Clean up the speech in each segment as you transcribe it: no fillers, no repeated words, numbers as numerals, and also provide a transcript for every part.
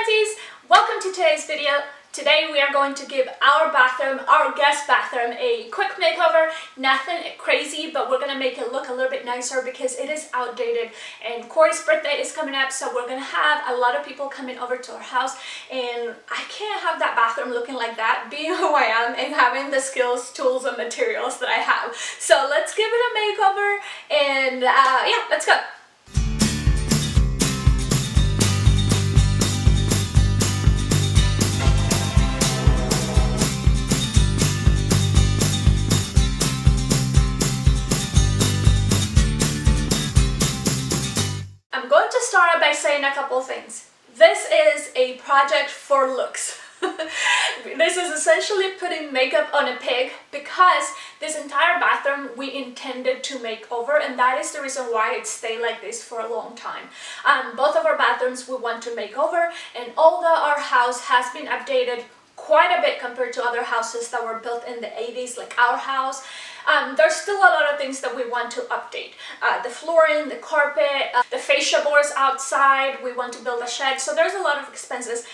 Fancies! Welcome to today's video. Today we are going to give our bathroom, our guest bathroom, a quick makeover. Nothing crazy, but we're going to make it look a little bit nicer because it is outdated and Corey's birthday is coming up, so we're going to have a lot of people coming over to our house, and I can't have that bathroom looking like that, being who I am and having the skills, tools, and materials that I have. So let's give it a makeover and yeah, let's go. I'm going to start out by saying a couple things. This is a project for looks. This is essentially putting makeup on a pig because this entire bathroom we intended to make over, and that is the reason why it stayed like this for a long time. Both of our bathrooms we want to make over, and although our house has been updated quite a bit compared to other houses that were built in the 80s like our house, there's still a lot of things that we want to update. The flooring, the carpet, the fascia boards outside, we want to build a shed, so there's a lot of expenses.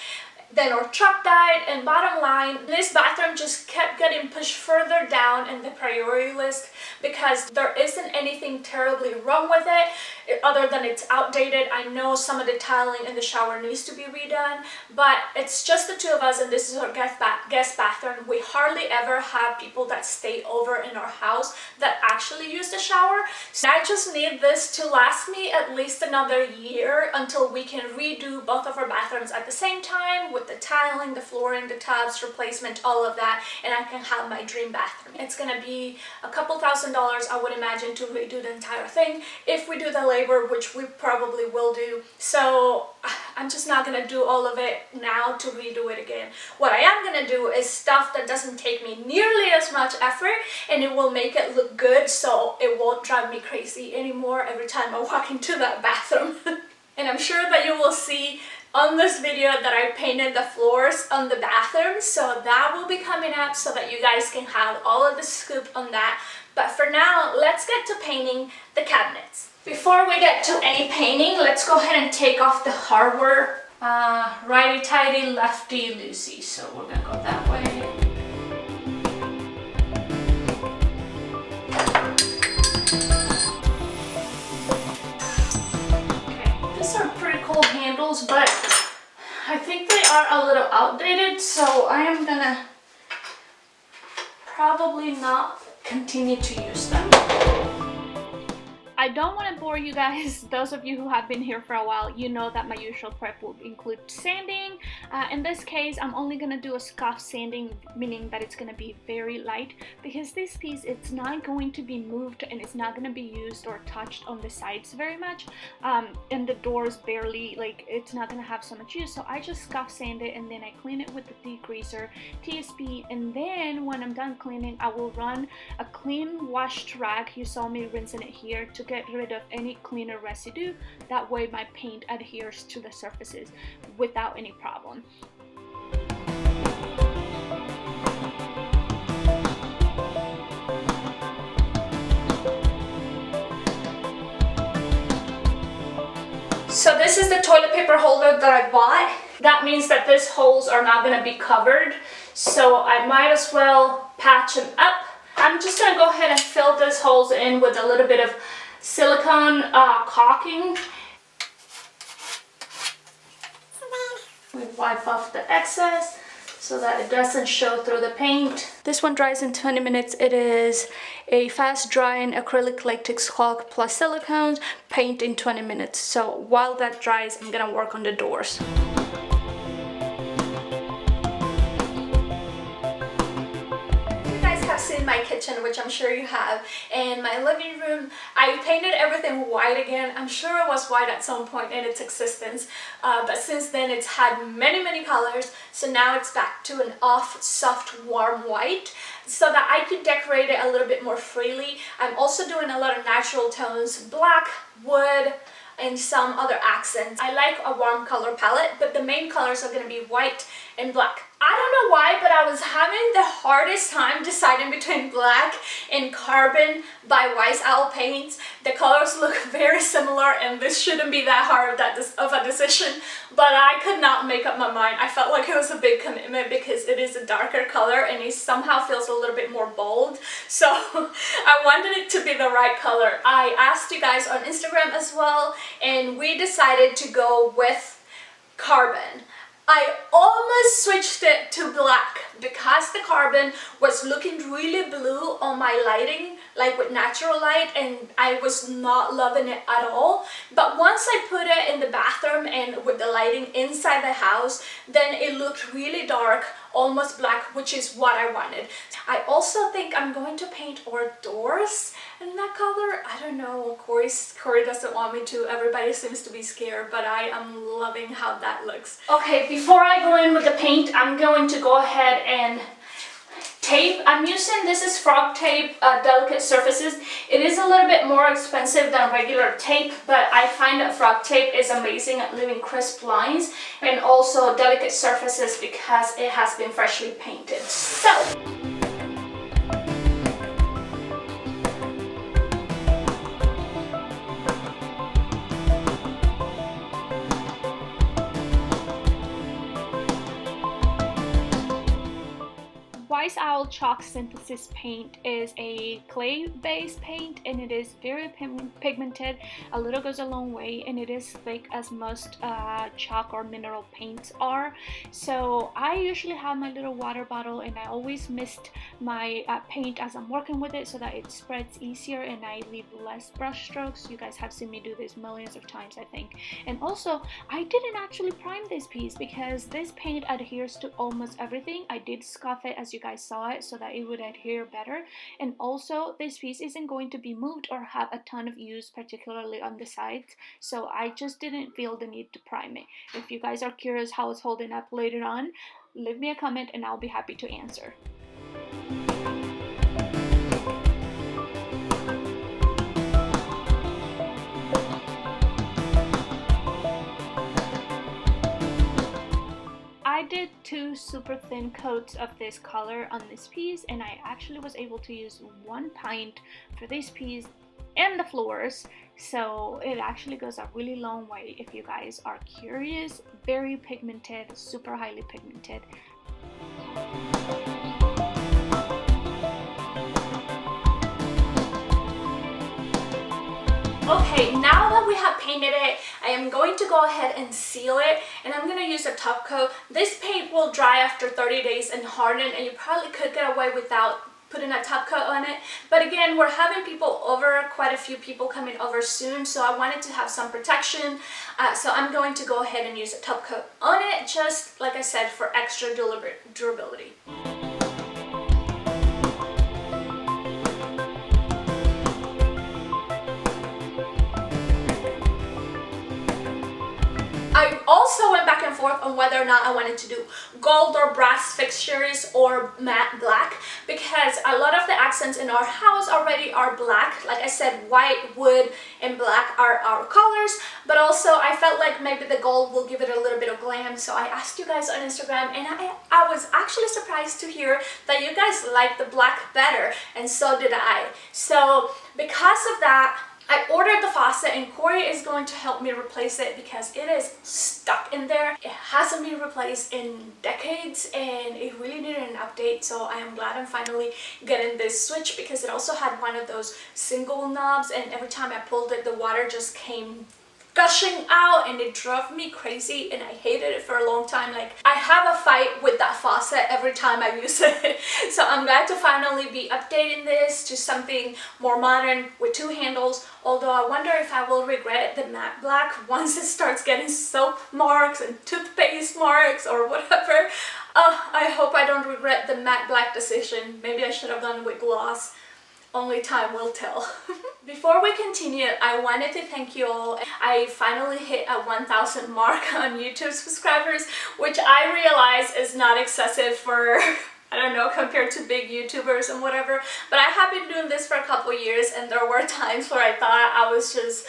Then our truck died, and bottom line, this bathroom just kept getting pushed further down in the priority list because there isn't anything terribly wrong with it other than it's outdated. I know some of the tiling in the shower needs to be redone, but it's just the two of us, and this is our guest bathroom. We hardly ever have people that stay over in our house that actually use the shower, so I just need this to last me at least another year until we can redo both of our bathrooms at the same time with the tiling, the flooring, the tubs replacement, all of that, and I can have my dream bathroom. It's gonna be a couple $1,000s, I would imagine, to redo the entire thing if we do the labor, which we probably will do. So I'm just not gonna do all of it now to redo it again. What I am gonna do is stuff that doesn't take me nearly as much effort, and it will make it look good, so it won't drive me crazy anymore every time I walk into that bathroom. And I'm sure that you will see on this video that I painted the floors on the bathroom, so that will be coming up so that you guys can have all of the scoop on that. But for now, let's get to painting the cabinets. Before we get to any painting, let's go ahead and take off the hardware. Righty-tighty, lefty-loosey, so we're gonna go that way. Handles, but I think they are a little outdated, so I am gonna probably not continue to use them. I don't want to bore you guys. Those of you who have been here for a while, you know that my usual prep will include sanding. In this case, I'm only going to do a scuff sanding, meaning that it's going to be very light, because this piece, it's not going to be moved and it's not going to be used or touched on the sides very much, and the doors barely, like, it's not going to have so much use. So I just scuff sand it, and then I clean it with the degreaser, TSP, and then when I'm done cleaning, I will run a clean washed rag. You saw me rinsing it here to get rid of any cleaner residue. That way my paint adheres to the surfaces without any problem. So this is the toilet paper holder that I bought. That means that these holes are not going to be covered, so I might as well patch them up. I'm just going to go ahead and fill these holes in with a little bit of silicone caulking. We wipe off the excess so that it doesn't show through the paint. This one dries in 20 minutes. It is a fast drying acrylic latex caulk plus silicone paint in 20 minutes. So while that dries, I'm gonna work on the doors. In my kitchen, which I'm sure you have, and my living room, I painted everything white again. I'm sure it was white at some point in its existence, but since then it's had many colors, so now it's back to an off soft warm white so that I could decorate it a little bit more freely. I'm also doing a lot of natural tones: black, wood, and some other accents. I like a warm color palette, but the main colors are going to be white and black. I don't know why, but I was having the hardest time deciding between black and carbon by Wise Owl Paints. The colors look very similar and this shouldn't be that hard of a decision, but I could not make up my mind. I felt like it was a big commitment because it is a darker color and it somehow feels a little bit more bold. So I wanted it to be the right color. I asked you guys on Instagram as well and we decided to go with carbon. I almost switched it to black because the carbon was looking really blue on my lighting, like with natural light, and I was not loving it at all. But once I put it in the bathroom and with the lighting inside the house, then it looked really dark, almost black, which is what I wanted. I also think I'm going to paint our doors in that color. I don't know, Corey doesn't want me to. Everybody seems to be scared, but I am loving how that looks. Okay, before I go in with the paint, I'm going to go ahead and tape. I'm using, this is frog tape, delicate surfaces. It is a little bit more expensive than regular tape, but I find that frog tape is amazing at leaving crisp lines and also delicate surfaces because it has been freshly painted. So Wise Owl Chalk Synthesis paint is a clay-based paint and it is very pigmented. A little goes a long way and it is thick as most chalk or mineral paints are. So I usually have my little water bottle and I always mist my paint as I'm working with it so that it spreads easier and I leave less brush strokes. You guys have seen me do this millions of times, I think. And also, I didn't actually prime this piece because this paint adheres to almost everything. I did scuff it as you guys saw it so that it would adhere better, and also this piece isn't going to be moved or have a ton of use, particularly on the sides, so I just didn't feel the need to prime it. If you guys are curious how it's holding up later on, leave me a comment and I'll be happy to answer. I did 2 super thin coats of this color on this piece and I actually was able to use 1 pint for this piece and the floors, so it actually goes a really long way if you guys are curious. Very pigmented, super highly pigmented. Okay, now that we have painted it, I am going to go ahead and seal it, and I'm going to use a top coat. This paint will dry after 30 days and harden, and you probably could get away without putting a top coat on it. But again, we're having people over, quite a few people coming over soon, so I wanted to have some protection. So I'm going to go ahead and use a top coat on it, just like I said, for extra durability. I also went back and forth on whether or not I wanted to do gold or brass fixtures or matte black, because a lot of the accents in our house already are black. Like I said, white, wood, and black are our colors, but also I felt like maybe the gold will give it a little bit of glam, so I asked you guys on Instagram and I was actually surprised to hear that you guys like the black better, and so did I. So because of that, I ordered the faucet and Corey is going to help me replace it because it is stuck in there. It hasn't been replaced in decades and it really needed an update, so I am glad I'm finally getting this switch because it also had one of those single knobs and every time I pulled it the water just came gushing out and it drove me crazy and I hated it for a long time. Like, I have a fight with that faucet every time I use it. So I'm glad to finally be updating this to something more modern with 2 handles, although I wonder if I will regret the matte black once it starts getting soap marks and toothpaste marks or whatever. I hope I don't regret the matte black decision. Maybe I should have gone with gloss. Only time will tell. Before we continue, I wanted to thank you all. I finally hit a 1,000 mark on YouTube subscribers, which I realize is not excessive for I don't know, compared to big YouTubers and whatever, but I have been doing this for a couple years, and there were times where I thought I was just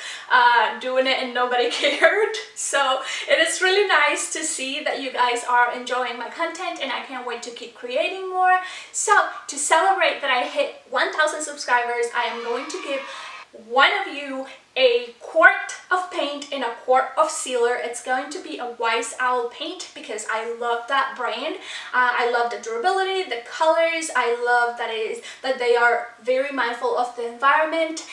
doing it and nobody cared. So it is really nice to see that you guys are enjoying my content, and I can't wait to keep creating more. So to celebrate that I hit 1,000 subscribers, I am going to give one of you a quart of paint and a quart of sealer. It's going to be a Wise Owl paint because I love that brand. I love the durability, the colors. I love that they are very mindful of the environment.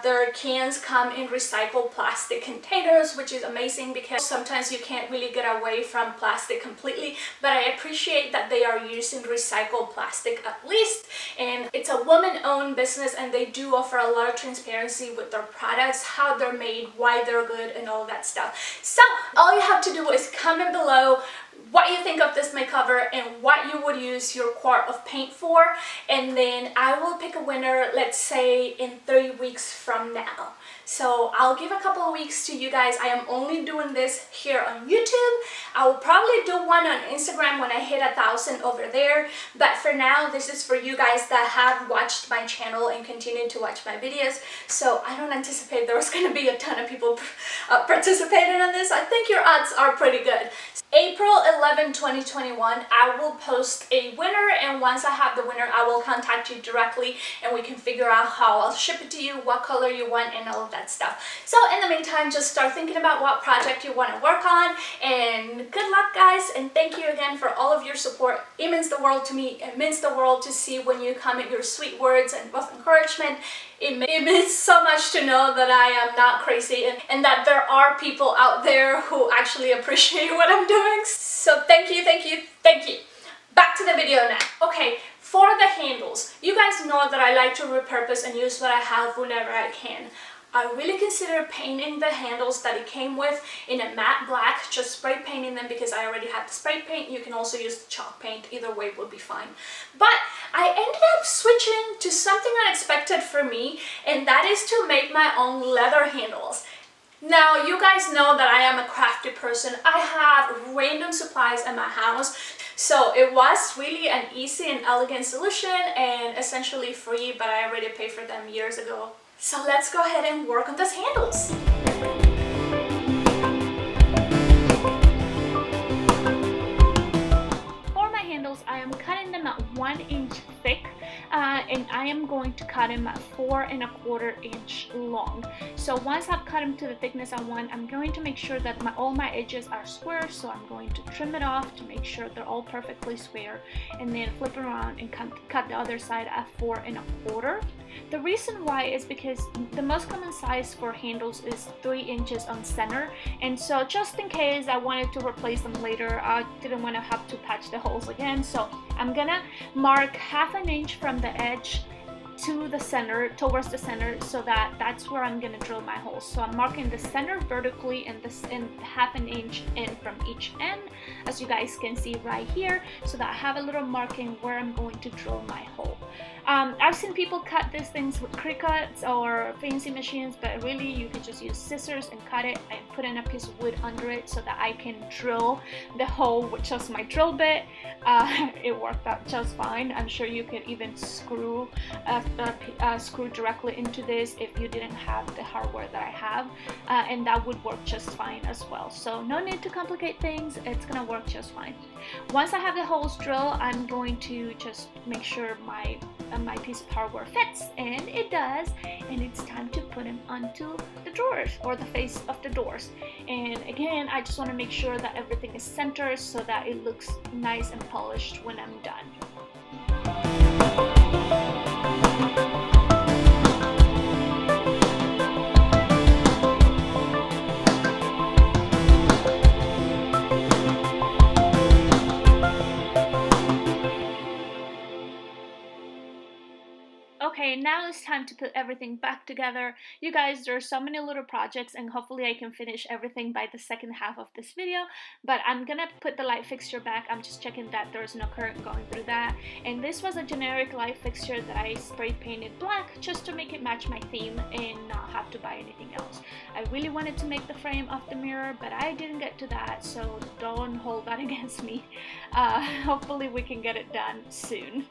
Their cans come in recycled plastic containers, which is amazing because sometimes you can't really get away from plastic completely, but I appreciate that they are using recycled plastic at least. And it's a woman-owned business, and they do offer a lot of transparency with their products, how they're made, why they're good, and all that stuff. So all you have to do is comment below what you think of this makeover and what you would use your quart of paint for, and then I will pick a winner, let's say in 3 weeks from now. So I'll give a couple of weeks to you guys. I am only doing this here on YouTube. I will probably do one on Instagram when I hit 1,000 over there, but for now this is for you guys that have watched my channel and continue to watch my videos. So I don't anticipate there's going to be a ton of people participating in this. I think your odds are pretty good. April 11, 2021, I will post a winner, and once I have the winner, I will contact you directly and we can figure out how I'll ship it to you, what color you want, and all of that stuff. So in the meantime, just start thinking about what project you want to work on, and good luck guys, and thank you again for all of your support. It means the world to me. It means the world to see when you comment your sweet words and of encouragement. It means so much to know that I am not crazy, and that there are people out there who actually appreciate what I'm doing. So thank you, thank you, thank you. Back to the video now. Okay, for the handles, you guys know that I like to repurpose and use what I have whenever I can. I really consider painting the handles that it came with in a matte black, just spray painting them because I already have the spray paint. You can also use the chalk paint, either way would be fine. But I ended up switching to something unexpected for me, and that is to make my own leather handles. Now, you guys know that I am a crafty person. I have random supplies in my house, so it was really an easy and elegant solution and essentially free, but I already paid for them years ago. So let's go ahead and work on these handles. For my handles, I am cutting them at 1 inch thick. And I am going to cut them at 4 1/4 inch long. So once I've cut them to the thickness I want, I'm going to make sure that all my edges are square, so I'm going to trim it off to make sure they're all perfectly square, and then flip it around and cut the other side at 4 1/4. The reason why is because the most common size for handles is 3 inches on center, and so just in case I wanted to replace them later, I didn't want to have to patch the holes again, so I'm gonna mark 1/2 inch from the edge to the center, towards the center, so that's where I'm gonna drill my holes. So I'm marking the center vertically and 1/2 inch in from each end, as you guys can see right here, so that I have a little marking where I'm going to drill my hole. I've seen people cut these things with Cricuts or fancy machines, but really you can just use scissors and cut it and put in a piece of wood under it so that I can drill the hole with just my drill bit. It worked out just fine. I'm sure you could even screw directly into this if you didn't have the hardware that I have, and that would work just fine as well. So no need to complicate things, it's gonna work just fine. Once I have the holes drilled, I'm going to just make sure my piece of hardware fits, and it does, and it's time to put them onto the drawers or the face of the doors. And again, I just want to make sure that everything is centered so that it looks nice and polished when I'm done. Okay, now now it's time to put everything back together. You guys, there are so many little projects, and hopefully I can finish everything by the second half of this video, but I'm gonna put the light fixture back. I'm just checking that there's no current going through that, and this was a generic light fixture that I spray painted black just to make it match my theme and not have to buy anything else. I really wanted to make the frame of the mirror, but I didn't get to that, so don't hold that against me. Hopefully we can get it done soon.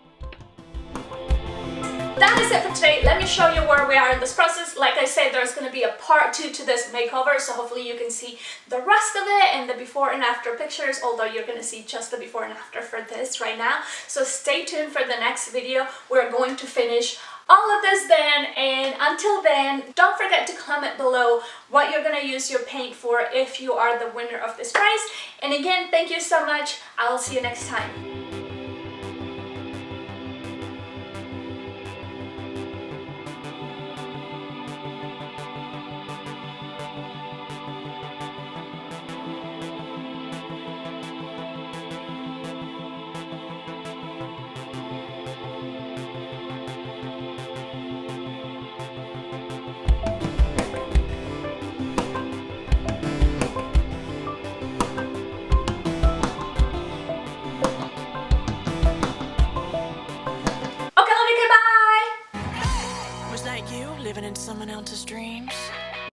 That is it for today. Let me show you where we are in this process. Like I said, there's going to be a part 2 to this makeover, so hopefully you can see the rest of it and the before and after pictures, although you're going to see just the before and after for this right now. So stay tuned for the next video. We're going to finish all of this then, and until then, don't forget to comment below what you're going to use your paint for if you are the winner of this prize. And again, thank you so much. I'll see you next time.